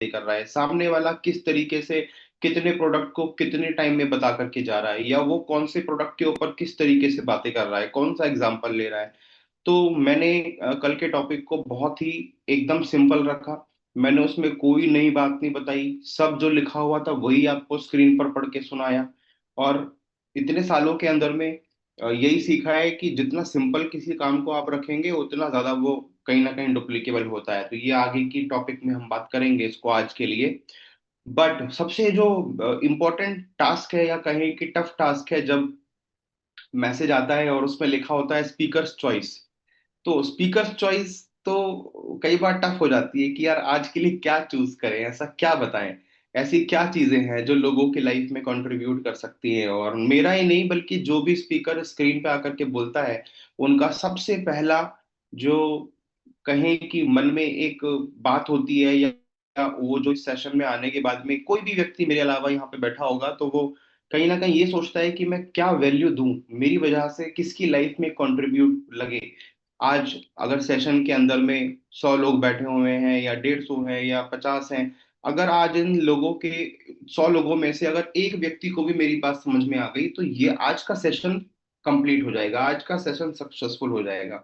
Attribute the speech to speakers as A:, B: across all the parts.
A: कर रहा है, सामने वाला किस तरीके से कितने प्रोडक्ट को कितने टाइम में बता करके जा रहा है, या वो कौन से प्रोडक्ट के ऊपर किस तरीके से बातें कर रहा है, कौन सा एग्जाम्पल ले रहा है। तो मैंने कल के टॉपिक को बहुत ही एकदम सिंपल रखा। मैंने उसमें कोई नई बात नहीं बताई, सब जो लिखा हुआ था वही आपको स्क्रीन पर पढ़ के सुनाया। और इतने सालों के अंदर में यही सीखा है कि जितना सिंपल किसी काम को आप रखेंगे उतना ज्यादा वो कहीं ना कहीं डुप्लीकेबल होता है। तो ये आगे की टॉपिक में हम बात करेंगे इसको आज के लिए। बट सबसे जो इम्पोर्टेंट टास्क है, या कहें कि टफ टास्क है, जब मैसेज आता है और उसमें लिखा होता है स्पीकर्स चॉइस। तो स्पीकर चॉइस तो कई बार टफ हो जाती है कि यार आज के लिए क्या चूज करें, ऐसा क्या बताएं, ऐसी क्या चीजें हैं जो लोगों की लाइफ में कंट्रीब्यूट कर सकती हैं। और मेरा ही नहीं बल्कि जो भी स्पीकर स्क्रीन पे आकर के बोलता है, उनका सबसे पहला जो कहें कि मन में एक बात होती है, या वो जो इस सेशन में आने के बाद में कोई भी व्यक्ति मेरे अलावा यहाँ पे बैठा होगा तो वो कहीं ना कहीं ये सोचता है कि मैं क्या वैल्यू दूं, मेरी वजह से किसकी लाइफ में कंट्रीब्यूट लगे। आज अगर सेशन के अंदर में 100 लोग बैठे हुए हैं, या 150 हैं, या 50 हैं, अगर आज इन लोगों के 100 लोगों में से अगर एक व्यक्ति को भी मेरी बात समझ में आ गई, तो ये आज का सेशन कंप्लीट हो जाएगा, आज का सेशन सक्सेसफुल हो जाएगा।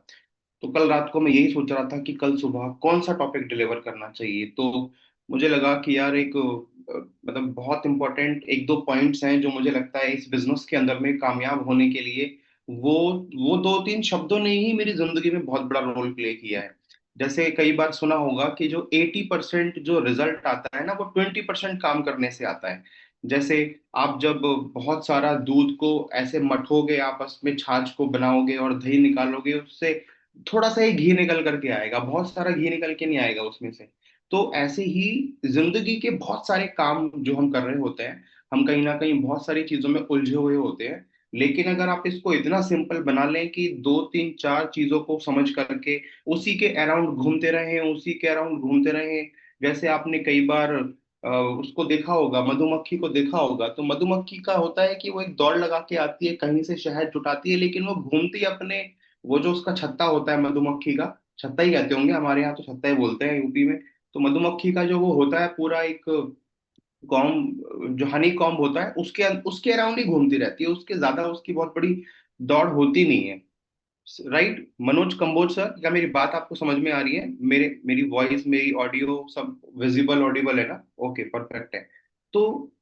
A: तो कल रात को मैं यही सोच रहा था कि कल सुबह कौन सा टॉपिक डिलीवर करना चाहिए। तो मुझे लगा कि यार एक मतलब बहुत इंपॉर्टेंट एक दो पॉइंट्स हैं जो मुझे लगता है इस बिजनेस के अंदर में कामयाब होने के लिए वो वो दो तीन शब्दों ने ही मेरी जिंदगी में बहुत बड़ा रोल प्ले किया है। जैसे कई बार सुना होगा कि जो 80% जो रिजल्ट आता है ना, वो 20% काम करने से आता है। जैसे आप जब बहुत सारा दूध को ऐसे मथोगे, आपस में छाछ को बनाओगे और दही निकालोगे, उससे थोड़ा सा ही घी निकल करके आएगा, बहुत सारा घी निकल के नहीं आएगा उसमें से। तो ऐसे ही जिंदगी के बहुत सारे काम जो हम कर रहे होते हैं, हम कहीं ना कहीं बहुत सारी चीजों में उलझे हुए होते हैं। लेकिन अगर आप इसको इतना सिंपल बना लें कि दो तीन चार चीजों को समझ करके उसी के अराउंड घूमते रहें, उसी के अराउंड घूमते रहें। जैसे आपने कई बार उसको देखा होगा, मधुमक्खी को देखा होगा, तो मधुमक्खी का होता है कि वो एक दौड़ लगा के आती है, कहीं से शहद जुटाती है, लेकिन वो घूमती अपने वो जो उसका छत्ता होता है मधुमक्खी का, छत्ता ही कहते होंगे, हमारे यहाँ तो छत्ता ही बोलते हैं यूपी में। तो मधुमक्खी का जो वो होता है पूरा एक कॉम्ब, जो हनी कॉम्ब होता है, उसके उसके अराउंड ही घूमती रहती है, उसके ज्यादा उसकी बहुत बड़ी दौड़ होती नहीं है। राइट मनोज कंबोज सर, क्या मेरी बात आपको समझ में आ रही है? मेरी वॉइस, मेरी ऑडियो सब विजिबल ऑडिबल है ना? ओके, परफेक्ट है। तो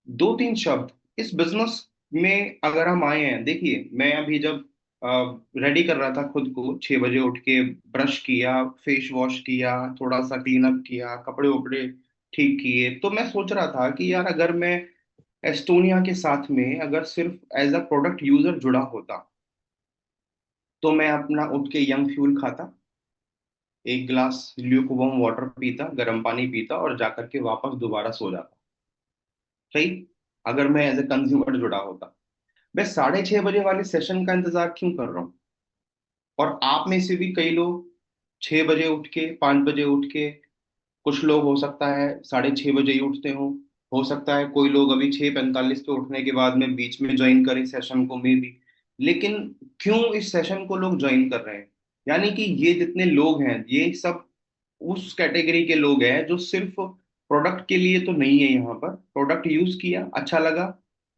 A: दो तीन शब्द इस बिजनेस में अगर हम आए हैं, देखिए मैं अभी जब रेडी कर रहा था खुद को, 6 बजे उठ के ब्रश किया, फेस वॉश किया, थोड़ा सा क्लीन अप किया, कपड़े वपड़े ठीक किए, तो मैं सोच रहा था कि यार अगर मैं एस्टोनिया के साथ में अगर सिर्फ एज अ प्रोडक्ट यूजर जुड़ा होता, तो मैं अपना उठ के यंग फ्यूल खाता, एक गिलास ल्यूक वाटर पीता, गर्म पानी पीता, और जाकर के वापस दोबारा सो जाता। सही। अगर मैं एज ए कंज्यूमर जुड़ा होता, मैं 6:30 बजे वाले सेशन का इंतजार क्यों कर रहा हूँ? और आप में से भी कई लोग 6 बजे उठ के, 5 बजे उठ के, कुछ लोग हो सकता है 6:30 बजे ही उठते हो सकता है कोई लोग अभी 6:45 पे उठने के बाद में बीच में ज्वाइन करें सेशन को, मे भी। लेकिन क्यों इस सेशन को लोग ज्वाइन कर रहे हैं? यानी कि ये जितने लोग हैं, ये सब उस कैटेगरी के लोग हैं जो सिर्फ प्रोडक्ट के लिए तो नहीं है यहाँ पर। प्रोडक्ट यूज किया, अच्छा लगा,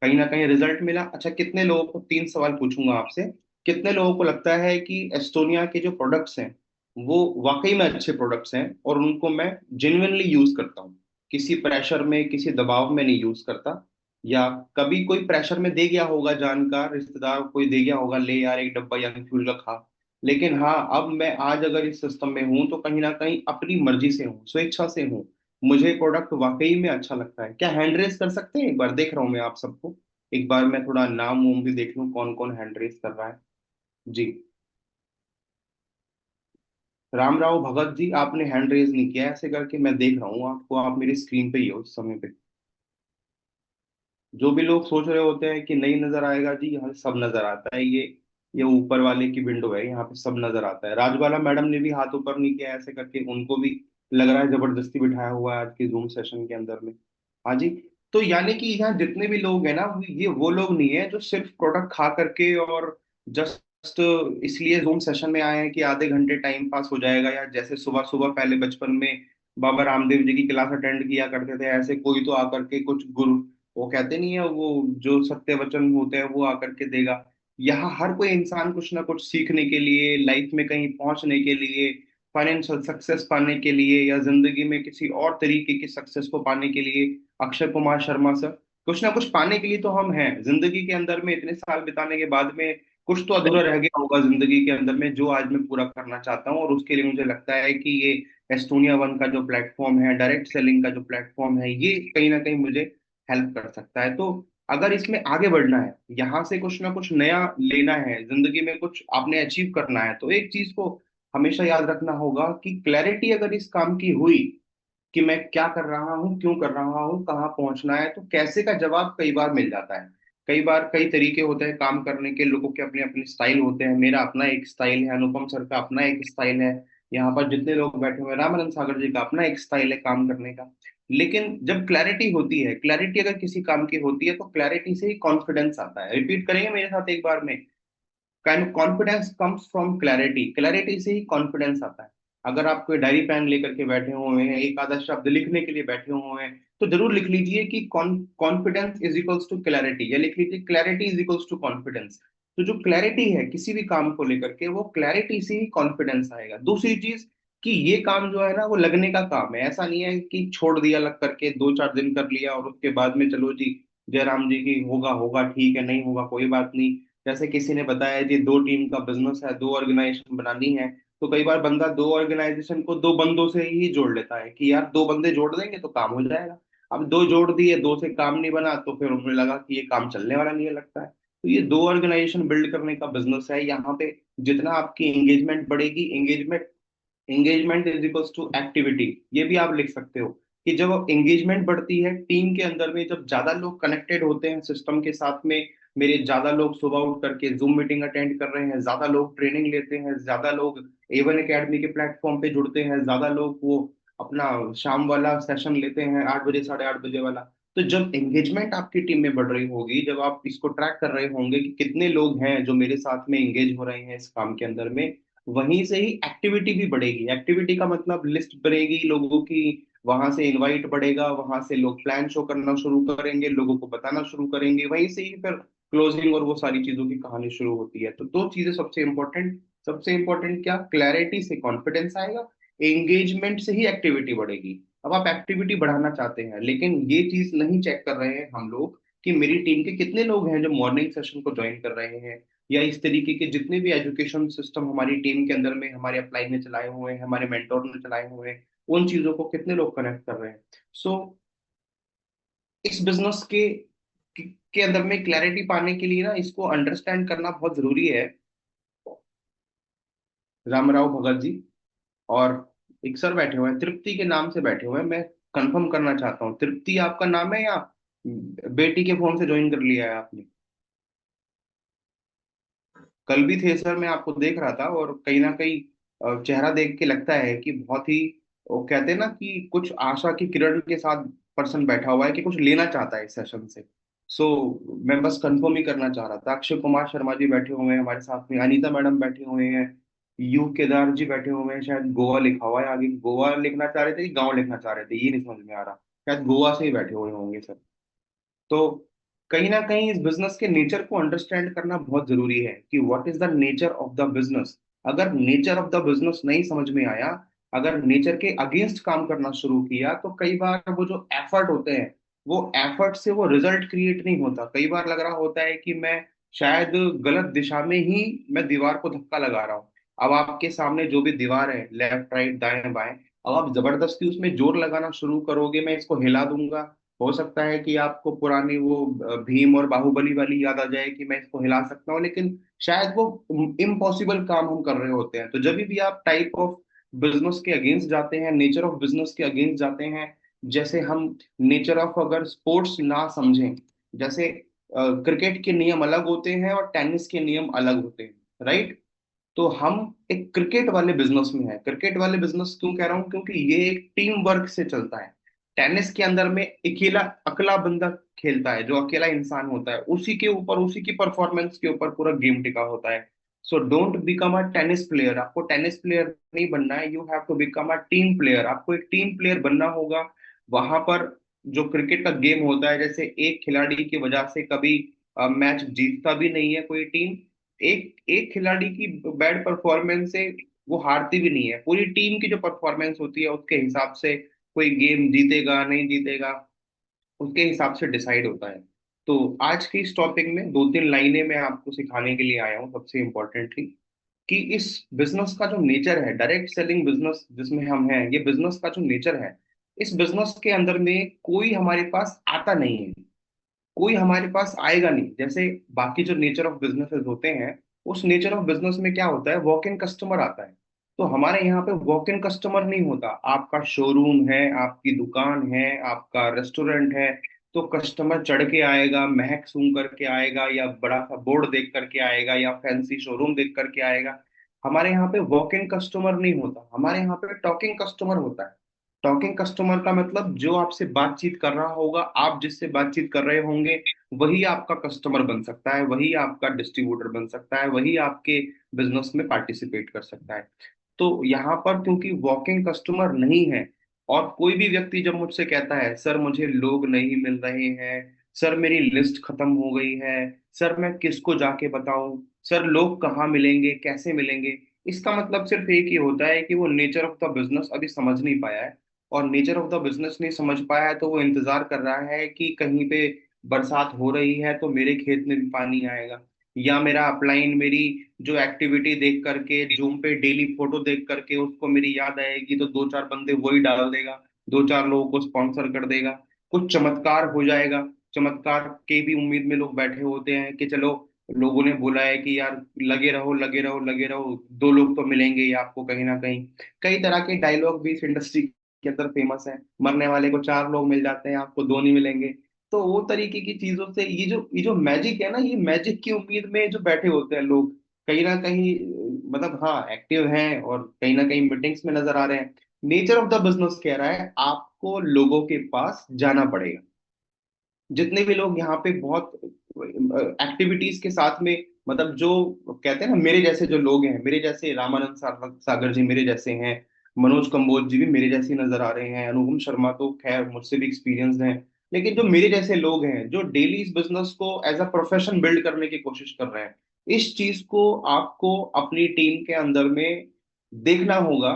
A: कहीं ना कहीं रिजल्ट मिला। अच्छा, कितने लोगों को, 3 सवाल पूछूंगा आपसे, कितने लोगों को लगता है कि एस्टोनिया के जो प्रोडक्ट्स हैं वो वाकई में अच्छे प्रोडक्ट्स हैं, और उनको मैं जेन्युइनली यूज करता हूँ, किसी प्रेशर में किसी दबाव में नहीं यूज करता? या कभी कोई प्रेशर में दे गया होगा, जानकार रिश्तेदार कोई दे गया होगा, ले यार एक डब्बा यंग फ्यूल का खा। लेकिन हाँ, अब मैं आज अगर इस सिस्टम में हूं तो कहीं ना कहीं अपनी मर्जी से हूँ, स्वेच्छा से हूँ, मुझे प्रोडक्ट वाकई में अच्छा लगता है। क्या हैंड रेस कर सकते हैं? एक बार देख रहा हूँ मैं आप सबको, एक बार मैं थोड़ा नाम वाम भी देख लूँ कौन कौन हैंड रेस कर रहा है। जी। राम राव भगत जी, आपने हैंड रेज नहीं किया, ऐसे करके मैं देख रहा हूँ आपको, आप मेरी स्क्रीन पे ही हो इस समय पे। जो भी लोग सोच रहे होते हैं कि नहीं नजर आएगा, जी यहाँ सब नजर आता है। ये ऊपर वाले की विंडो है, यहाँ पे सब नजर आता है। राजबाला मैडम ने भी हाथ ऊपर नहीं किया, ऐसे करके उनको भी लग रहा है जबरदस्ती बिठाया हुआ है आज के जूम सेशन के अंदर में। हाँ जी। तो यानी कि यहाँ जितने भी लोग हैं ना, ये वो लोग नहीं है जो सिर्फ प्रोडक्ट खा करके और जस्ट इसलिए जूम सेशन में आए हैं कि आधे घंटे टाइम पास हो जाएगा, या जैसे सुबह सुबह पहले बचपन में बाबा रामदेव जी की क्लास अटेंड किया करते थे, ऐसे कोई तो आकर के कुछ गुरु, वो कहते नहीं है वो जो सत्य वचन होते हैं वो आकर के देगा। यहाँ हर कोई इंसान कुछ ना कुछ सीखने के लिए, लाइफ में कहीं पहुंचने के लिए, फाइनेंशियल सक्सेस पाने के लिए, या जिंदगी में किसी और तरीके की सक्सेस को पाने के लिए, अक्षय कुमार शर्मा सर, कुछ ना कुछ पाने के लिए तो हम हैं जिंदगी के अंदर में। इतने साल बिताने के बाद में कुछ तो अधूरा रह गया होगा जिंदगी के अंदर में, जो आज मैं पूरा करना चाहता हूँ। और उसके लिए मुझे लगता है कि ये एस्टोनिया वन का जो प्लेटफॉर्म है, डायरेक्ट सेलिंग का जो प्लेटफॉर्म है, ये कहीं ना कहीं मुझे हेल्प कर सकता है। तो अगर इसमें आगे बढ़ना है, यहाँ से कुछ ना कुछ नया लेना है, जिंदगी में कुछ आपने अचीव करना है, तो एक चीज को हमेशा याद रखना होगा कि क्लैरिटी अगर इस काम की हुई कि मैं क्या कर रहा हूँ, क्यों कर रहा हूँ, कहाँ पहुंचना है, तो कैसे का जवाब कई बार मिल जाता है। कई बार कई तरीके होते हैं काम करने के, लोगों के अपने अपने स्टाइल होते हैं। मेरा अपना एक स्टाइल है, अनुपम सर का अपना एक स्टाइल है, यहाँ पर जितने लोग बैठे हुए हैं, रामानंद सागर जी का अपना एक स्टाइल है काम करने का। लेकिन जब क्लैरिटी होती है, क्लैरिटी अगर किसी काम की होती है, तो क्लैरिटी से ही कॉन्फिडेंस आता है। रिपीट करेंगे मेरे साथ एक बार में, confidence comes from clarity, clarity से ही कॉन्फिडेंस आता है। अगर आप कोई डायरी पेन लेकर के बैठे हुए हैं, एक आधा शब्द लिखने के लिए बैठे हुए हैं, तो जरूर लिख लीजिए कि confidence is equals to clarity, या लिख लीजिए clarity is equals to confidence. तो जो क्लैरिटी है किसी भी काम को लेकर के, वो क्लैरिटी से ही कॉन्फिडेंस आएगा। दूसरी चीज कि ये काम जो है ना, वो लगने का काम है। ऐसा नहीं है कि छोड़ दिया लग करके, 2 4 दिन कर लिया और उसके बाद में चलो जी जयराम जी की होगा होगा ठीक है, नहीं होगा कोई बात नहीं। जैसे किसी ने बताया जी 2 टीम का बिजनेस है, 2 ऑर्गेनाइजेशन बनानी है, तो कई बार बंदा 2 ऑर्गेनाइजेशन को 2 बंदों से ही जोड़ लेता है कि यार 2 बंदे जोड़ देंगे तो काम हो जाएगा। अब 2 जोड़ दिए, 2 से काम नहीं बना, तो फिर उन्हें लगा कि ये काम चलने वाला नहीं है लगता है। तो ये 2 ऑर्गेनाइजेशन बिल्ड करने का बिजनेस है। यहाँ पे जितना आपकी एंगेजमेंट बढ़ेगी, engagement is equals to activity, ये भी आप लिख सकते हो कि जब एंगेजमेंट बढ़ती है टीम के अंदर में, जब ज्यादा लोग कनेक्टेड होते हैं सिस्टम के साथ में, मेरे ज्यादा लोग सुबह उठ करके जूम मीटिंग अटेंड कर रहे हैं, ज्यादा लोग ट्रेनिंग लेते हैं, ज्यादा लोग एवन एकेडमी के प्लेटफॉर्म पे जुड़ते हैं, ज्यादा लोग वो अपना शाम वाला सेशन लेते हैं, 8 बजे 8:30 बजे वाला। तो जब एंगेजमेंट आपकी टीम में बढ़ रही होगी, जब आप इसको ट्रैक कर रहे होंगे कि कितने लोग हैं जो मेरे साथ में एंगेज हो रहे हैं इस काम के अंदर में, वहीं से ही एक्टिविटी भी बढ़ेगी। एक्टिविटी का मतलब लिस्ट बढ़ेगी लोगों की, वहां से इनवाइट बढ़ेगा, वहां से लोग प्लान शो करना शुरू करेंगे, लोगों को बताना शुरू करेंगे, वहीं से ही फिर क्लोजिंग और वो सारी चीजों की कहानी शुरू होती है। तो 2 चीजें सबसे इंपॉर्टेंट क्या, क्लैरिटी से कॉन्फिडेंस आएगा, एंगेजमेंट से ही एक्टिविटी बढ़ेगी। अब आप एक्टिविटी बढ़ाना चाहते हैं, लेकिन ये चीज नहीं चेक कर रहे हैं हम लोग कि मेरी टीम के कितने लोग हैं जो मॉर्निंग सेशन को ज्वाइन कर रहे हैं, या इस तरीके के जितने भी एजुकेशन सिस्टम हमारी टीम के अंदर में हमारे अपलाइन ने चलाए हुए हैं, हमारे मेंटोर ने चलाए हुए हैं, उन चीजों को कितने लोग कनेक्ट कर रहे हैं। सो इस बिजनेस के अंदर में क्लैरिटी पाने के लिए ना, इसको अंडरस्टैंड करना बहुत जरूरी है। रामराव भगत जी और एक सर बैठे हुए हैं, तृप्ति के नाम से बैठे हुए हैं। मैं कंफर्म करना चाहता हूँ, तृप्ति आपका नाम है या बेटी के फोन से ज्वाइन कर लिया है आपने? कल भी थे सर, मैं आपको देख रहा था, और कहीं ना कहीं चेहरा देख के लगता है कि बहुत ही, वो कहते हैं ना कि कुछ आशा की किरण के साथ पर्सन बैठा हुआ है, कि कुछ लेना चाहता है इस सेशन से। सो मैं बस कंफर्म ही करना चाह रहा था। अक्षय कुमार शर्मा जी बैठे हुए हैं हमारे साथ में, अनीता मैडम बैठे हुए हैं, यू केदार जी बैठे हुए हैं, शायद गोवा लिखा हुआ है आगे, गोवा लिखना चाह रहे थे कि गाँव लिखना चाह रहे थे, ये नहीं समझ में आ रहा, शायद गोवा से ही बैठे हुए होंगे सर। तो कहीं ना कहीं इस बिजनेस के नेचर को अंडरस्टैंड करना बहुत जरूरी है कि what is the nature of the business. अगर नेचर ऑफ द बिजनेस नहीं समझ में आया, अगर नेचर के अगेंस्ट काम करना शुरू किया, तो कई बार वो जो एफर्ट होते हैं, वो एफर्ट से वो रिजल्ट क्रिएट नहीं होता। कई बार लग रहा होता है कि मैं शायद गलत दिशा में ही मैं दीवार को धक्का लगा रहा हूँ। अब आपके सामने जो भी दीवार है, लेफ्ट राइट दाएं बाएं, अब आप जबरदस्ती उसमें जोर लगाना शुरू करोगे, मैं इसको हिला दूंगा, हो सकता है कि आपको पुरानी वो भीम और बाहुबली वाली याद आ जाए कि मैं इसको हिला सकता हूँ, लेकिन शायद वो इम्पॉसिबल काम हम कर रहे होते हैं। तो जब भी आप टाइप ऑफ बिजनेस के अगेंस्ट जाते हैं, नेचर ऑफ बिजनेस के अगेंस्ट जाते हैं, जैसे हम नेचर ऑफ अगर स्पोर्ट्स ना समझें, जैसे क्रिकेट के नियम अलग होते हैं और टेनिस के नियम अलग होते हैं, राइट? तो हम एक क्रिकेट वाले बिजनेस में है। क्रिकेट वाले बिजनेस क्यों कह रहा हूं, क्योंकि ये एक टीम वर्क से चलता है। टेनिस के अंदर में अकेला अकेला बंदा खेलता है, जो अकेला इंसान होता है, उसी के ऊपर, उसी की परफॉर्मेंस के ऊपर पूरा गेम टिका होता है। So don't become a tennis player, आपको टेनिस प्लेयर नहीं बनना है, you have to become a team player, आपको एक टीम प्लेयर बनना होगा। वहां पर जो क्रिकेट का गेम होता है, जैसे एक खिलाड़ी की वजह से कभी मैच जीतता भी नहीं है कोई टीम, एक एक खिलाड़ी की बैड परफॉर्मेंस से वो हारती भी नहीं है, पूरी टीम की जो परफॉर्मेंस होती है उसके हिसाब से कोई गेम जीतेगा नहीं जीतेगा, उसके हिसाब से डिसाइड होता है। तो आज के इस टॉपिक में दो तीन लाइनें मैं आपको सिखाने के लिए आया हूँ, सबसे इम्पोर्टेंटली कि इस बिजनेस का जो नेचर है, डायरेक्ट सेलिंग बिजनेस जिसमें हम हैं, ये बिजनेस का जो नेचर है, इस बिजनेस के अंदर में कोई हमारे पास आता नहीं है, कोई हमारे पास आएगा नहीं। जैसे बाकी जो नेचर ऑफ बिजनेसेस होते हैं, उस नेचर ऑफ बिजनेस में क्या होता है, वॉक इन कस्टमर आता है। तो हमारे यहाँ पे वॉक इन कस्टमर नहीं होता। आपका शोरूम है, आपकी दुकान है, आपका रेस्टोरेंट है, तो कस्टमर चढ़ के आएगा, महक सूंघ करके आएगा, या बड़ा सा बोर्ड देख करके आएगा, या फैंसी शोरूम देख करके आएगा। हमारे यहाँ पे वॉक इन कस्टमर नहीं होता, हमारे यहाँ पे टॉकिंग कस्टमर होता है। टॉकिंग कस्टमर का मतलब जो आपसे बातचीत कर रहा होगा, आप जिससे बातचीत कर रहे होंगे, वही आपका कस्टमर बन सकता है, वही आपका डिस्ट्रीब्यूटर बन सकता है, वही आपके बिजनेस में पार्टिसिपेट कर सकता है। तो यहाँ पर क्योंकि वॉकिंग कस्टमर नहीं है, और कोई भी व्यक्ति जब मुझसे कहता है सर मुझे लोग नहीं मिल रहे हैं, सर मेरी लिस्ट खत्म हो गई है, सर मैं किसको जाके बताऊं, सर लोग कहाँ मिलेंगे, कैसे मिलेंगे, इसका मतलब सिर्फ एक ही होता है कि वो नेचर ऑफ द बिजनेस अभी समझ नहीं पाया है। और नेचर ऑफ द बिजनेस नहीं समझ पाया है तो वो इंतजार कर रहा है कि कहीं पे बरसात हो रही है तो मेरे खेत में भी पानी आएगा, या मेरा अपलाइन मेरी जो एक्टिविटी देख करके जूम पे डेली फोटो देख करके उसको मेरी याद आएगी, तो दो चार बंदे वही डाल देगा, दो चार लोगों को स्पॉन्सर कर देगा, कुछ चमत्कार हो जाएगा। चमत्कार के भी उम्मीद में लोग बैठे होते हैं कि चलो लोगों ने बोला है कि यार लगे रहो लगे रहो लगे रहो, दो लोग तो मिलेंगे ही आपको कहीं ना कहीं। कई तरह के डायलॉग भी इस इंडस्ट्री के अंदर फेमस है, मरने वाले को चार लोग मिल जाते हैं, आपको दो नहीं मिलेंगे। तो वो तरीके की चीजों से ये जो मैजिक है ना, ये मैजिक की उम्मीद में जो बैठे होते हैं लोग, कहीं ना कहीं मतलब हाँ एक्टिव हैं और कहीं ना कहीं मीटिंग्स में नजर आ रहे हैं। नेचर ऑफ द बिजनेस कह रहा है आपको लोगों के पास जाना पड़ेगा। जितने भी लोग यहाँ पे बहुत एक्टिविटीज के साथ में, मतलब जो कहते हैं ना, मेरे जैसे जो लोग हैं, मेरे जैसे रामानंद सागर जी मेरे जैसे हैं, मनोज कंबोज जी भी मेरे जैसे ही नजर आ रहे हैं, अनुपम शर्मा तो खैर मुझसे भी एक्सपीरियंस्ड हैं, लेकिन जो मेरे जैसे लोग हैं जो डेली इस बिजनेस को एज अ प्रोफेशन बिल्ड करने की कोशिश कर रहे हैं, इस चीज को आपको अपनी टीम के अंदर में देखना होगा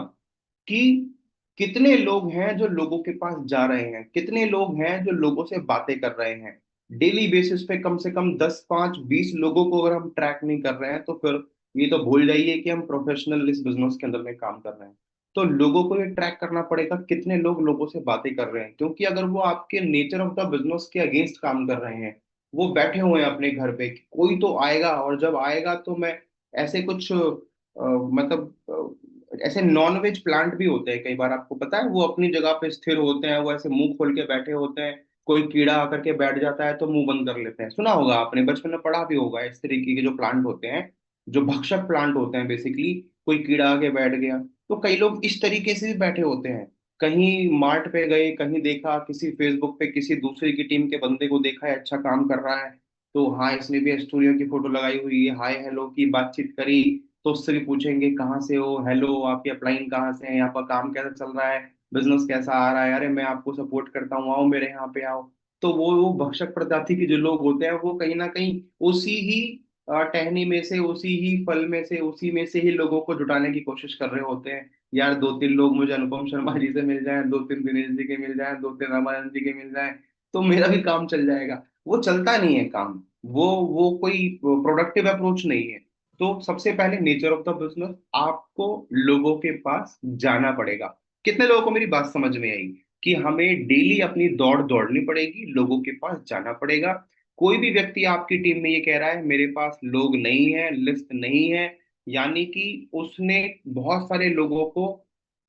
A: कि कितने लोग हैं जो लोगों के पास जा रहे हैं, कितने लोग हैं जो लोगों से बातें कर रहे हैं। डेली बेसिस पे कम से कम 10 5 20 लोगों को अगर हम ट्रैक नहीं कर रहे हैं तो फिर ये तो भूल जाइए कि हम प्रोफेशनल इस बिजनेस के अंदर में काम कर रहे हैं। तो लोगों को ये ट्रैक करना पड़ेगा कितने लोग लोगों से बातें कर रहे हैं, क्योंकि अगर वो आपके नेचर ऑफ द बिजनेस के अगेंस्ट काम कर रहे हैं, वो बैठे हुए हैं अपने घर पे कि कोई तो आएगा, और जब आएगा तो मैं ऐसे कुछ मतलब ऐसे नॉन वेज प्लांट भी होते हैं कई बार, आपको पता है, वो अपनी जगह पे स्थिर होते हैं, वो ऐसे मुंह खोल के बैठे होते हैं, कोई कीड़ा आकर के बैठ जाता है तो मुंह बंद कर लेते हैं। सुना होगा आपने, बचपन में पढ़ा भी होगा, इस तरीके के जो प्लांट होते हैं, जो भक्षक प्लांट होते हैं बेसिकली, कोई कीड़ा आके बैठ गया। तो कई लोग इस तरीके से भी बैठे होते हैं, कहीं मार्ट पे गए, कहीं देखा किसी फेसबुक पे किसी दूसरे की टीम के बंदे को देखा है अच्छा काम कर रहा है, तो हाँ इसने भी स्टूडियो की फोटो लगाई हुई है, हाय हेलो की बातचीत करी, तो उससे भी पूछेंगे कहाँ से हो, हेलो आपकी अपलाइन कहाँ से है, यहाँ पर काम कैसा चल रहा है, बिजनेस कैसा आ रहा है, अरे मैं आपको सपोर्ट करता हूँ, आओ मेरे यहाँ पे आओ। तो वो भक्षक प्रजाति के जो लोग होते हैं वो कहीं ना कहीं उसी ही टहनी में से, उसी ही फल में से, उसी में से ही लोगों को जुटाने की कोशिश कर रहे होते हैं। यार दो तीन लोग मुझे अनुपम शर्मा जी से मिल जाए, दो तीन दिनेश जी के मिल जाए, दो तीन रामानंद जी के मिल जाए, तो मेरा भी काम चल जाएगा। वो चलता नहीं है काम, वो कोई प्रोडक्टिव अप्रोच नहीं है। तो सबसे पहले नेचर ऑफ द बिजनेस, आपको लोगों के पास जाना पड़ेगा। कितने लोगों को मेरी बात समझ में आई कि हमें डेली अपनी दौड़ दौड़नी पड़ेगी, लोगों के पास जाना पड़ेगा। कोई भी व्यक्ति आपकी टीम में ये कह रहा है मेरे पास लोग नहीं है, लिस्ट नहीं है, यानी कि उसने बहुत सारे लोगों को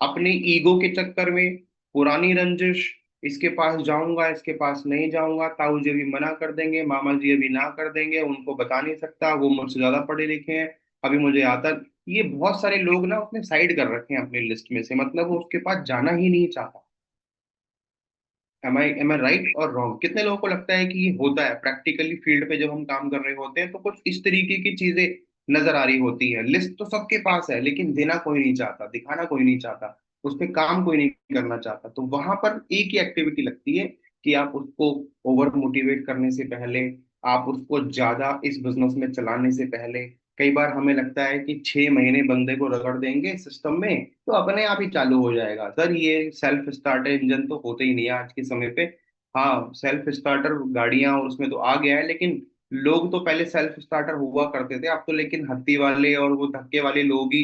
A: अपने ईगो के चक्कर में, पुरानी रंजिश, इसके पास जाऊंगा इसके पास नहीं जाऊंगा, ताऊ जी भी मना कर देंगे, मामा जी अभी ना कर देंगे, उनको बता नहीं सकता, वो मुझसे ज्यादा पढ़े लिखे हैं, अभी मुझे आता, ये बहुत सारे लोग ना उसने साइड कर रखे हैं अपनी लिस्ट में से, मतलब वो उसके पास जाना ही नहीं चाहता। एम आई राइट और रॉन्ग? कितने लोगों को लगता है कि ये होता है प्रैक्टिकली फील्ड पे जब हम काम कर रहे होते हैं तो कुछ इस तरीके की चीजें नजर आ रही होती है। लिस्ट तो सबके पास है, लेकिन देना कोई नहीं चाहता, दिखाना कोई नहीं चाहता, उस पे काम कोई नहीं करना चाहता। तो वहां पर एक ही एक्टिविटी लगती है कि आप उसको ओवर मोटिवेट करने से पहले, आप उसको ज्यादा इस बिजनेस में चलाने से पहले, कई बार हमें लगता है कि 6 महीने बंदे को रगड़ देंगे सिस्टम में तो अपने आप ही चालू हो जाएगा। सर ये सेल्फ स्टार्टर इंजन तो होते ही नहीं है आज के समय पे। हाँ, सेल्फ स्टार्टर गाड़ियां और उसमें तो आ गया है, लेकिन लोग तो पहले सेल्फ स्टार्टर हुआ करते थे, अब तो लेकिन हत्ती वाले और वो धक्के वाले लोग ही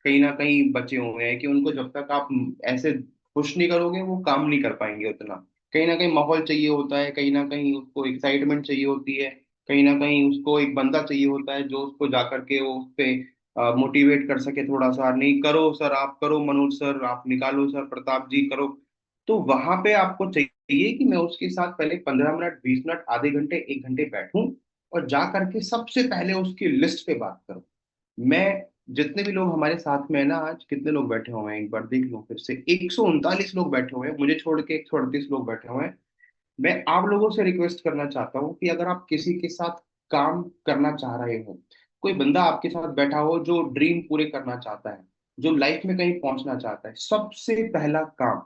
A: कहीं ना कहीं बचे हुए हैं, कि उनको जब तक आप ऐसे पुश नहीं करोगे वो काम नहीं कर पाएंगे उतना। कहीं ना कहीं माहौल चाहिए होता है, कहीं ना कहीं उसको एक्साइटमेंट चाहिए होती है, कहीं ना कहीं उसको एक बंदा चाहिए होता है जो उसको जा करके वो उस पे मोटिवेट कर सके थोड़ा सा, नहीं करो सर, आप करो मनोज सर, आप निकालो सर, प्रताप जी करो। तो वहां पे आपको चाहिए कि मैं उसके साथ पहले 15 मिनट, 20 मिनट, आधे घंटे, 1 घंटे बैठूं और जा करके सबसे पहले उसकी लिस्ट पे बात करूं। मैं, जितने भी लोग हमारे साथ में है ना, आज कितने लोग बैठे हुए हैं एक बार देख लो फिर से, 139 लोग बैठे हुए हैं, मुझे छोड़ के 138 लोग बैठे हुए हैं। मैं आप लोगों से रिक्वेस्ट करना चाहता हूँ कि अगर आप किसी के साथ काम करना चाह रहे हो, कोई बंदा आपके साथ बैठा हो जो ड्रीम पूरे करना चाहता है, जो लाइफ में कहीं पहुंचना चाहता है, सबसे पहला काम,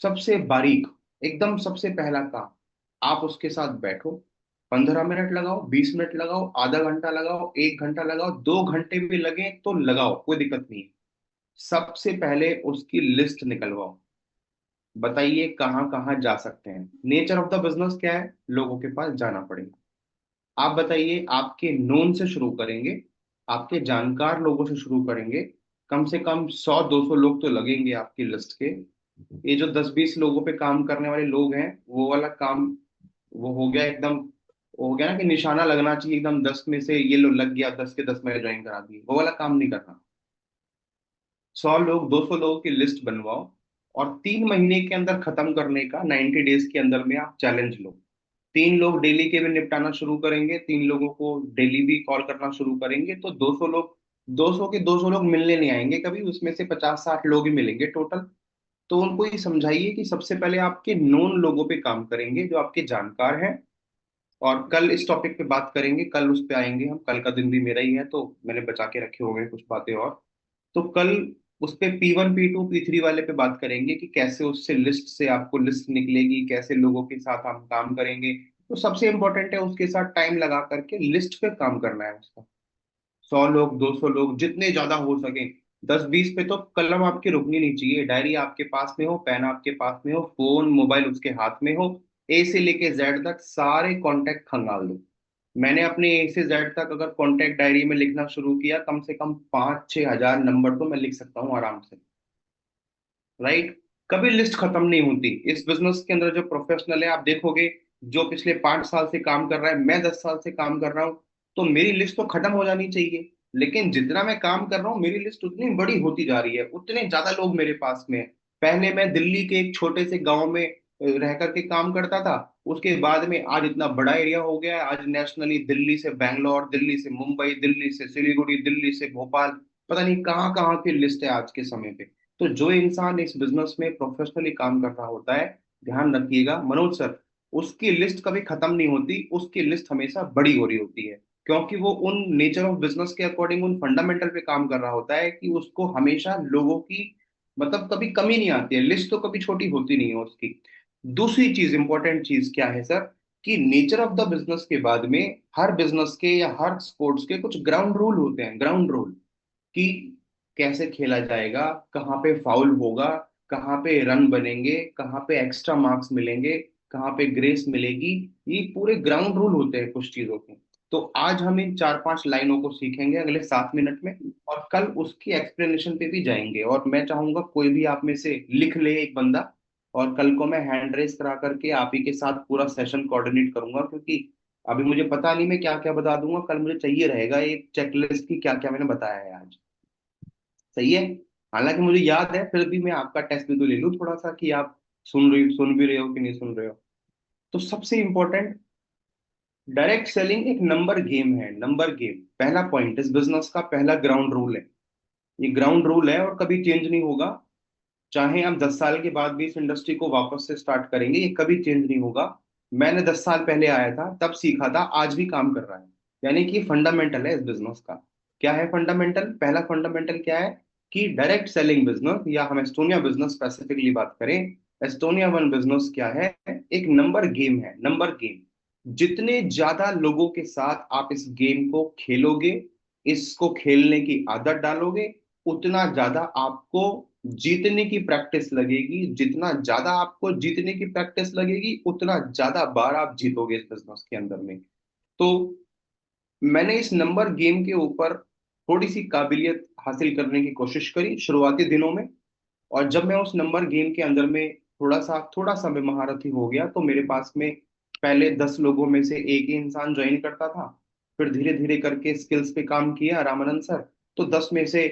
A: सबसे बारीक, एकदम सबसे पहला काम, आप उसके साथ बैठो। 15 मिनट लगाओ, 20 मिनट लगाओ, आधा घंटा लगाओ, 1 घंटा लगाओ, 2 घंटे भी लगे तो लगाओ, कोई दिक्कत नहीं है। सबसे पहले उसकी लिस्ट निकलवाओ। बताइए कहाँ कहाँ जा सकते हैं। नेचर ऑफ द बिजनेस क्या है, लोगों के पास जाना पड़ेगा। आप बताइए, आपके नोन से शुरू करेंगे, आपके जानकार लोगों से शुरू करेंगे, कम से कम 100-200 लोग तो लगेंगे आपकी लिस्ट के। ये जो 10-20 लोगों पे काम करने वाले लोग हैं, वो वाला काम वो हो गया एकदम, हो गया ना कि निशाना लगना चाहिए एकदम, 10 में से ये लो लग गया, 10 के 10 मैंने ज्वाइन करा दिए, वो वाला काम नहीं करना। 100 लोग, 200 लोगों की लिस्ट बनवाओ और 3 महीने के अंदर खत्म करने का, 90 डेज के अंदर में आप चैलेंज लो। 3 लोग डेली के भी निपटाना शुरू करेंगे, 3 लोगों को डेली भी कॉल करना शुरू करेंगे, तो 200 लोग, 200 के 200 लोग मिलने नहीं आएंगे कभी, उसमें से 50-60 लोग ही मिलेंगे टोटल। तो उनको ये समझाइए कि सबसे पहले आपके नोन लोगों पे काम करेंगे जो आपके जानकार हैं। और कल इस टॉपिक पे बात करेंगे, कल उस पे आएंगे हम, कल का दिन भी मेरा ही है तो मैंने बचा के रखे हो गए कुछ बातें और। तो कल उस पे P1 P2 P3 वाले पे बात करेंगे कि कैसे उससे लिस्ट से आपको लिस्ट निकलेगी, कैसे लोगों के साथ हम काम करेंगे। तो सबसे इंपॉर्टेंट है उसके साथ टाइम लगा करके लिस्ट पे काम करना है उसका। 100 लोग, 200 लोग, जितने ज्यादा हो सके। 10-20 पे तो कलम आपकी रुकनी नहीं चाहिए, डायरी आपके पास में हो, पेन आपके पास में हो, फोन मोबाइल उसके हाथ में हो, ए से लेके जेड तक सारे कॉन्टेक्ट खंगाल दो। मैंने अपने ए से जेड तक अगर कॉन्टेक्ट डायरी में लिखना शुरू किया, कम से कम 5-6 हजार नंबर तो मैं लिख सकता हूँ आराम से। राइट। कभी लिस्ट खत्म नहीं होती इस बिजनेस के अंदर। जो प्रोफेशनल है आप देखोगे, जो पिछले 5 साल से काम कर रहा है, मैं 10 साल से काम कर रहा हूँ, तो मेरी लिस्ट तो खत्म हो जानी चाहिए। लेकिन जितना मैं काम कर रहा हूँ मेरी लिस्ट उतनी बड़ी होती जा रही है, उतने ज्यादा लोग मेरे पास में हैं। पहले मैं दिल्ली के एक छोटे से गांव में रह करके काम करता था, उसके बाद में आज इतना बड़ा एरिया हो गया है, आज नेशनली दिल्ली से बैंगलोर, दिल्ली से मुंबई, दिल्ली से सिलीगुड़ी, दिल्ली से भोपाल, पता नहीं कहाँ कहाँ की लिस्ट है आज के समय पे। तो जो इंसान इस बिजनेस में प्रोफेशनली काम कर रहा होता है, ध्यान रखिएगा मनोज सर, उसकी लिस्ट कभी खत्म नहीं होती, उसकी लिस्ट हमेशा बड़ी हो रही होती है। क्योंकि वो उन नेचर ऑफ बिजनेस के अकॉर्डिंग उन फंडामेंटल पे काम कर रहा होता है कि उसको हमेशा लोगों की, मतलब कभी कमी नहीं आती है, लिस्ट तो कभी छोटी होती नहीं है उसकी। दूसरी चीज, इंपॉर्टेंट चीज क्या है सर, कि नेचर ऑफ द बिजनेस के बाद में हर बिजनेस के या हर स्पोर्ट्स के कुछ ग्राउंड रूल होते हैं, ग्राउंड रूल, कि कैसे खेला जाएगा, कहाँ पे फाउल होगा, कहाँ पे रन बनेंगे, कहाँ पे एक्स्ट्रा मार्क्स मिलेंगे, कहाँ पे ग्रेस मिलेगी। ये पूरे ग्राउंड रूल होते हैं कुछ चीजों के। तो आज हम इन 4-5 लाइनों को सीखेंगे अगले 7 मिनट में, और कल उसकी एक्सप्लेनेशन पे भी जाएंगे। और मैं चाहूंगा कोई भी आप में से लिख ले एक बंदा, और कल को मैं हैंड रेस करा करके आप ही के साथ पूरा सेशन कोऑर्डिनेट करूंगा, क्योंकि अभी मुझे पता नहीं मैं क्या क्या बता दूंगा, कल मुझे चाहिए रहेगा एक चेकलिस्ट की क्या क्या मैंने बताया है आज। सही है। हालांकि मुझे याद है, फिर भी मैं आपका टेस्ट भी तो ले लूँ थोड़ा सा कि आप सुन भी रहे हो कि नहीं सुन रहे हो। तो सबसे इंपॉर्टेंट, डायरेक्ट सेलिंग एक नंबर गेम है, नंबर गेम। पहला पॉइंट इस बिजनेस का, पहला ग्राउंड रूल है। ये ग्राउंड रूल है और कभी चेंज नहीं होगा। चाहे हम 10 साल के बाद भी इस इंडस्ट्री को वापस से स्टार्ट करेंगे, ये कभी चेंज नहीं होगा। मैंने 10 साल पहले आया था, तब सीखा था, आज भी काम कर रहा है। यानी कि फंडामेंटल है इस बिजनेस का। क्या है फंडामेंटल? पहला फंडामेंटल क्या है कि डायरेक्ट सेलिंग बिजनेस, या हम एस्टोनिया बिजनेस स्पेसिफिकली बात करें, एस्टोनिया वन बिजनेस क्या है? एक नंबर गेम है, नंबर गेम। जितने ज्यादा लोगों के साथ आप इस गेम को खेलोगे, इसको खेलने की आदत डालोगे, उतना ज्यादा आपको जीतने की प्रैक्टिस लगेगी। जितना ज्यादा आपको जीतने की प्रैक्टिस लगेगी, उतना ज्यादा बार आप जीतोगे इस बिजनेस के अंदर में। तो मैंने इस नंबर गेम के ऊपर थोड़ी सी काबिलियत हासिल करने की कोशिश करी शुरुआती दिनों में। और जब मैं उस नंबर गेम के अंदर में थोड़ा सा मैं महारथी हो गया, तो मेरे पास में पहले 10 लोगों में से एक ही इंसान ज्वाइन करता था। फिर धीरे धीरे करके स्किल्स पे काम किया रामानंद सर, तो 10 में से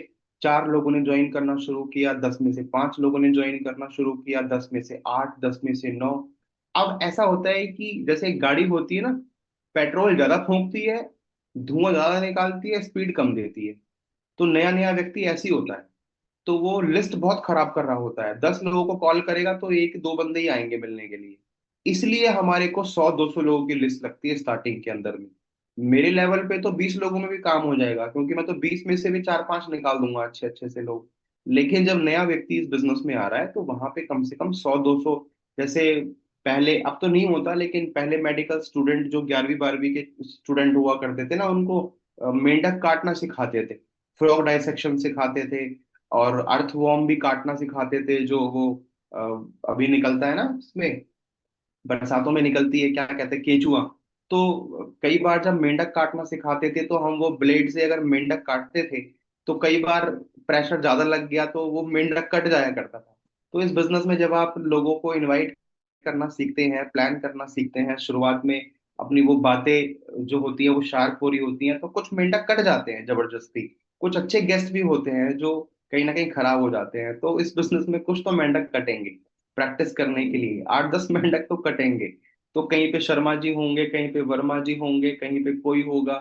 A: 4 लोगों ने ज्वाइन करना शुरू किया, 10 में से 5 लोगों ने ज्वाइन करना शुरू किया, 10 में से 8, 10 में से 9। अब ऐसा होता है कि जैसे एक गाड़ी होती है ना, पेट्रोल ज्यादा फूंकती है, धुआं ज्यादा निकालती है, स्पीड कम देती है। तो नया नया व्यक्ति ऐसी होता है, तो वो लिस्ट बहुत खराब कर रहा होता है। 10 लोगों को कॉल करेगा तो एक दो बंदे ही आएंगे मिलने के लिए। इसलिए हमारे को 100-200 लोगों की लिस्ट लगती है स्टार्टिंग के अंदर में। मेरे लेवल पे तो 20 लोगों में भी काम हो जाएगा, क्योंकि मैं तो 20 में से भी 4-5 निकाल दूंगा अच्छे अच्छे से लोग। लेकिन जब नया व्यक्ति इस बिजनेस में आ रहा है, तो वहां पे कम से कम 100-200, जैसे पहले, अब तो नहीं होता, लेकिन पहले मेडिकल स्टूडेंट जो 11वीं 12वीं के स्टूडेंट हुआ करते थे ना, उनको मेंढक काटना सिखाते थे, फ्रॉग डाइसेक्शन सिखाते थे, और अर्थवॉर्म भी काटना सिखाते थे, जो वो अभी निकलता है ना इसमें, बरसातों में निकलती है, क्या कहते हैं, केचुआ। तो कई बार जब मेंढक काटना सिखाते थे, तो हम वो ब्लेड से अगर मेंढक काटते थे, तो कई बार प्रेशर ज्यादा लग गया तो वो मेंढक कट जाया करता था। तो इस बिजनेस में जब आप लोगों को इनवाइट करना सीखते हैं, प्लान करना सीखते हैं शुरुआत में, अपनी वो बातें जो होती है वो शार्प हो रही होती हैं, तो कुछ मेंढक कट जाते हैं जबरदस्ती। कुछ अच्छे गेस्ट भी होते हैं जो कहीं ना कहीं खराब हो जाते हैं, तो इस बिजनेस में कुछ तो मेंढक कटेंगे। प्रैक्टिस करने के लिए 8-10 मेंढक तो कटेंगे। तो कहीं पे शर्मा जी होंगे, कहीं पे वर्मा जी होंगे, कहीं पे कोई होगा।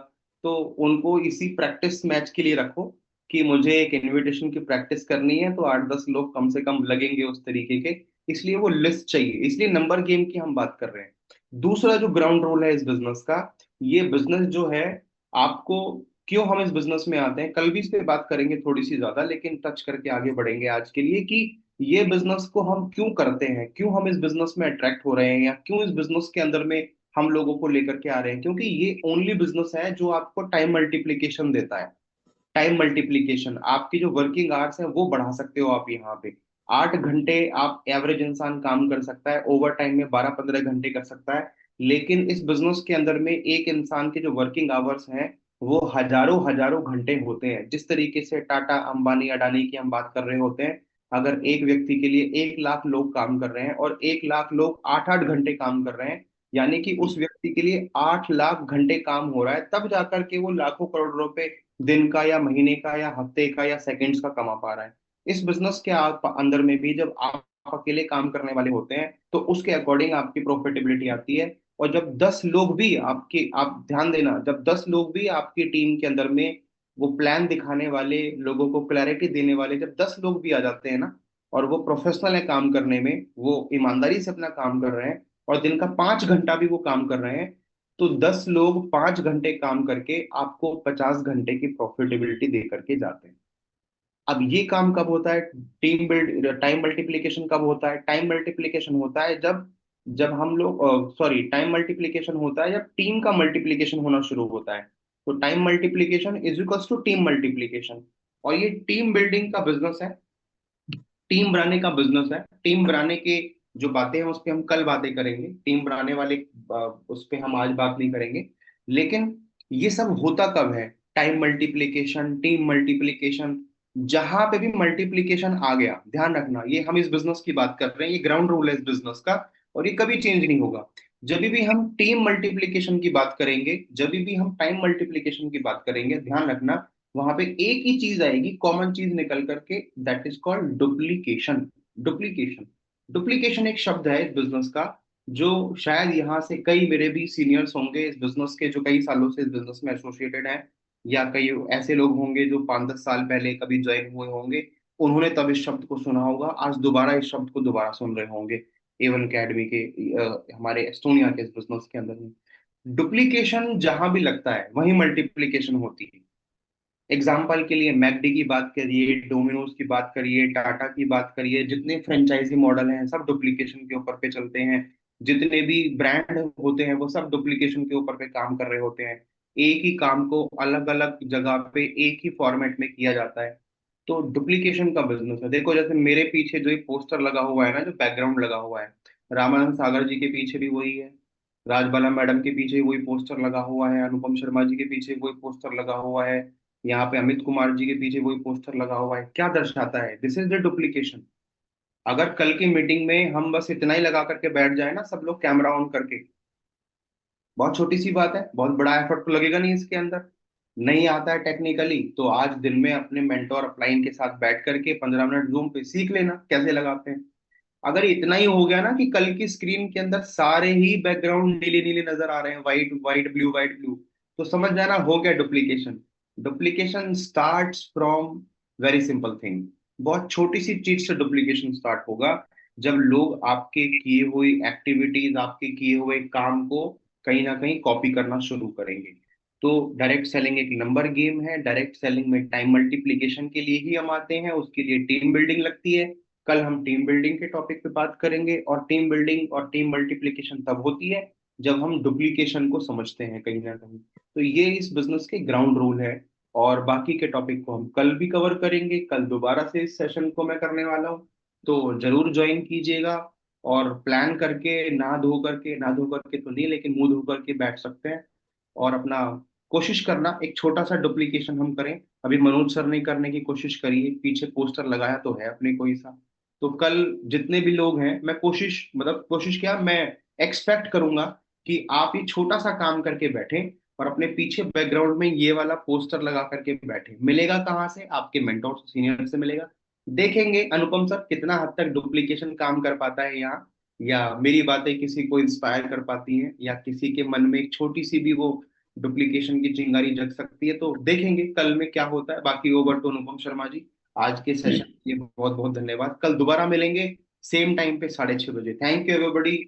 A: तो उनको इसी प्रैक्टिस मैच के लिए रखो कि मुझे एक इनविटेशन की प्रैक्टिस करनी है, तो 8-10 लोग कम से कम लगेंगे उस तरीके के। इसलिए वो लिस्ट चाहिए, इसलिए नंबर गेम की हम बात कर रहे हैं। दूसरा जो ग्राउंड रूल है इस बिजनेस का, ये बिजनेस जो है, आपको, क्यों हम इस बिजनेस में आते हैं, कल भी इस पे बात करेंगे थोड़ी सी ज्यादा, लेकिन टच करके आगे बढ़ेंगे आज के लिए कि ये बिजनेस को हम क्यों करते हैं, क्यों हम इस बिजनेस में अट्रैक्ट हो रहे हैं, या क्यों इस बिजनेस के अंदर में हम लोगों को लेकर के आ रहे हैं। क्योंकि ये ओनली बिजनेस है जो आपको टाइम मल्टीप्लीकेशन देता है। टाइम मल्टीप्लीकेशन, आपकी जो वर्किंग आवर्स है वो बढ़ा सकते हो आप यहाँ पे। 8 घंटे आप एवरेज इंसान काम कर सकता है, ओवर टाइम में 12-15 घंटे कर सकता है। लेकिन इस बिजनेस के अंदर में एक इंसान के जो वर्किंग आवर्स हैं, वो हजारों हजारों घंटे होते हैं। जिस तरीके से टाटा अंबानी अडानी की हम बात कर रहे होते हैं, अगर एक व्यक्ति के लिए 1 लाख लोग काम कर रहे हैं, और 1 लाख लोग 8-8 घंटे काम कर रहे हैं, यानी कि उस व्यक्ति के लिए 8 लाख घंटे काम हो रहा है, तब जाकर के वो लाखों करोड़ रुपए दिन का या महीने का या हफ्ते का या सेकंड्स का कमा पा रहा है। इस बिजनेस के अंदर में भी जब आप अकेले काम करने वाले होते हैं, तो उसके अकॉर्डिंग आपकी प्रॉफिटेबिलिटी आती है। और जब 10 लोग भी आपके, आप ध्यान देना, जब 10 लोग भी आपकी टीम के अंदर में वो प्लान दिखाने वाले, लोगों को क्लैरिटी देने वाले, जब 10 लोग भी आ जाते हैं ना, और वो प्रोफेशनल है काम करने में, वो ईमानदारी से अपना काम कर रहे हैं, और दिन का 5 घंटा भी वो काम कर रहे हैं, तो 10 लोग 5 घंटे काम करके आपको 50 घंटे की प्रॉफिटेबिलिटी दे करके जाते हैं। अब ये काम कब होता है? टाइम मल्टीप्लीकेशन कब होता है? टाइम मल्टीप्लीकेशन होता है जब जब हम लोग, सॉरी, टाइम मल्टीप्लीकेशन होता है जब टीम का मल्टीप्लीकेशन होना शुरू होता है। तो time multiplication is equals to team multiplication. और ये टीम बिल्डिंग का बिजनेस है, टीम बनाने का बिजनेस है। टीम बनाने के जो बातें हैं उस पे हम कल बातें करेंगे, टीम बनाने वाले उस पे हम आज बात नहीं करेंगे। लेकिन ये सब होता कब है? टाइम मल्टीप्लीकेशन, टीम मल्टीप्लीकेशन, जहां पे भी मल्टीप्लीकेशन आ गया, ध्यान रखना, ये हम इस बिजनेस की बात कर रहे हैं, ये ग्राउंड रूल है इस बिजनेस का, और ये कभी चेंज नहीं होगा। जब भी हम टीम मल्टीप्लीकेशन की बात करेंगे, जब भी हम टाइम मल्टीप्लीकेशन की बात करेंगे, ध्यान रखना, वहां पे एक ही चीज आएगी, कॉमन चीज निकल करके, that is called duplication. Duplication, duplication एक शब्द है इस बिजनेस का, जो शायद यहाँ से कई मेरे भी सीनियर्स होंगे इस बिजनेस के, जो कई सालों से इस बिजनेस में एसोसिएटेड हैं, या कई ऐसे लोग होंगे जो 5-10 साल पहले कभी ज्वाइन हुए होंगे, उन्होंने तब इस शब्द को सुना होगा, आज दोबारा इस शब्द को दोबारा सुन रहे होंगे एवन अकेडमी के, हमारे एस्टोनिया के इस बिजनेस के अंदर में। डुप्लीकेशन जहां भी लगता है वहीं मल्टीप्लीकेशन होती है। एग्जाम्पल के लिए मैकडी की बात करिए, डोमिनोज की बात करिए, टाटा की बात करिए, जितने फ्रेंचाइजी मॉडल हैं सब डुप्लीकेशन के ऊपर पे चलते हैं। जितने भी ब्रांड होते हैं वो सब डुप्लीकेशन के ऊपर पे काम कर रहे होते हैं। एक ही काम को अलग अलग जगह पे एक ही फॉर्मेट में किया जाता है। तो डुप्लीकेशन का बिजनेस है। देखो जैसे मेरे पीछे जो एक पोस्टर लगा हुआ है ना, जो बैकग्राउंड लगा हुआ है, रामानंद सागर जी के पीछे भी वही है, राजबाला मैडम के पीछे वही पोस्टर लगा हुआ है, अनुपम शर्मा जी के पीछे वही पोस्टर लगा हुआ है, यहाँ पे अमित कुमार जी के पीछे वही पोस्टर लगा हुआ है। क्या दर्शाता है? This is the duplication. अगर कल की मीटिंग में हम बस इतना ही लगा करके बैठ जाए ना, सब लोग कैमरा ऑन करके, बहुत छोटी सी बात है, बहुत बड़ा एफर्ट तो लगेगा नहीं इसके अंदर। नहीं आता है टेक्निकली तो आज दिन में अपने मेंटोर अपलाइन के साथ बैठ करके 15 मिनट जूम पे सीख लेना कैसे लगाते हैं। अगर इतना ही हो गया ना कि कल की स्क्रीन के अंदर सारे ही बैकग्राउंड नीले नीले नजर आ रहे हैं, white white blue white blue, तो समझ जाना हो गया duplication. Duplication starts from very simple thing. बहुत छोटी सी चीज से डुप्लीकेशन स्टार्ट होगा। जब लोग आपके किए हुई एक्टिविटीज, आपके किए हुए काम को कहीं ना कहीं कॉपी करना शुरू करेंगे। तो डायरेक्ट सेलिंग एक नंबर गेम है। डायरेक्ट सेलिंग में टाइम मल्टीप्लीकेशन के लिए ही हम आते हैं, उसके लिए टीम बिल्डिंग लगती है। कल हम टीम बिल्डिंग के टॉपिक पे बात करेंगे, और टीम बिल्डिंग और टीम मल्टीप्लिकेशन तब होती है जब हम डुप्लीकेशन को समझते हैं कहीं ना कहीं। तो ये इस बिजनेस के ग्राउंड रूल है। और बाकी के टॉपिक को हम कल भी कवर करेंगे। कल दोबारा से इस सेशन को मैं करने वाला हूँ, तो जरूर ज्वाइन कीजिएगा। और प्लान करके, नहा धो करके तो नहीं, लेकिन मुंह धो करके बैठ सकते हैं। और अपना कोशिश करना एक छोटा सा डुप्लीकेशन हम करें। अभी मनोज सर ने करने की कोशिश करी है, पीछे पोस्टर लगाया तो है अपने कोई सा। तो कल जितने भी लोग हैं, मैं कोशिश, मतलब कोशिश क्या, मैं एक्सपेक्ट करूंगा कि आप ये छोटा सा काम करके बैठें और अपने पीछे बैकग्राउंड में ये वाला पोस्टर लगा करके बैठे। मिलेगा कहाँ से? आपके मेंटोर सीनियर से मिलेगा। देखेंगे अनुपम सर कितना हद तक डुप्लीकेशन काम कर पाता है यहाँ, या मेरी बातें किसी को इंस्पायर कर पाती हैं, या किसी के मन में एक छोटी सी भी वो डुप्लीकेशन की चिंगारी जग सकती है। तो देखेंगे कल में क्या होता है। बाकी ओवर टू अनुपम शर्मा जी, आज के सेशन के लिए बहुत बहुत धन्यवाद। कल दोबारा मिलेंगे सेम टाइम पे 6:30 बजे। Thank you everybody.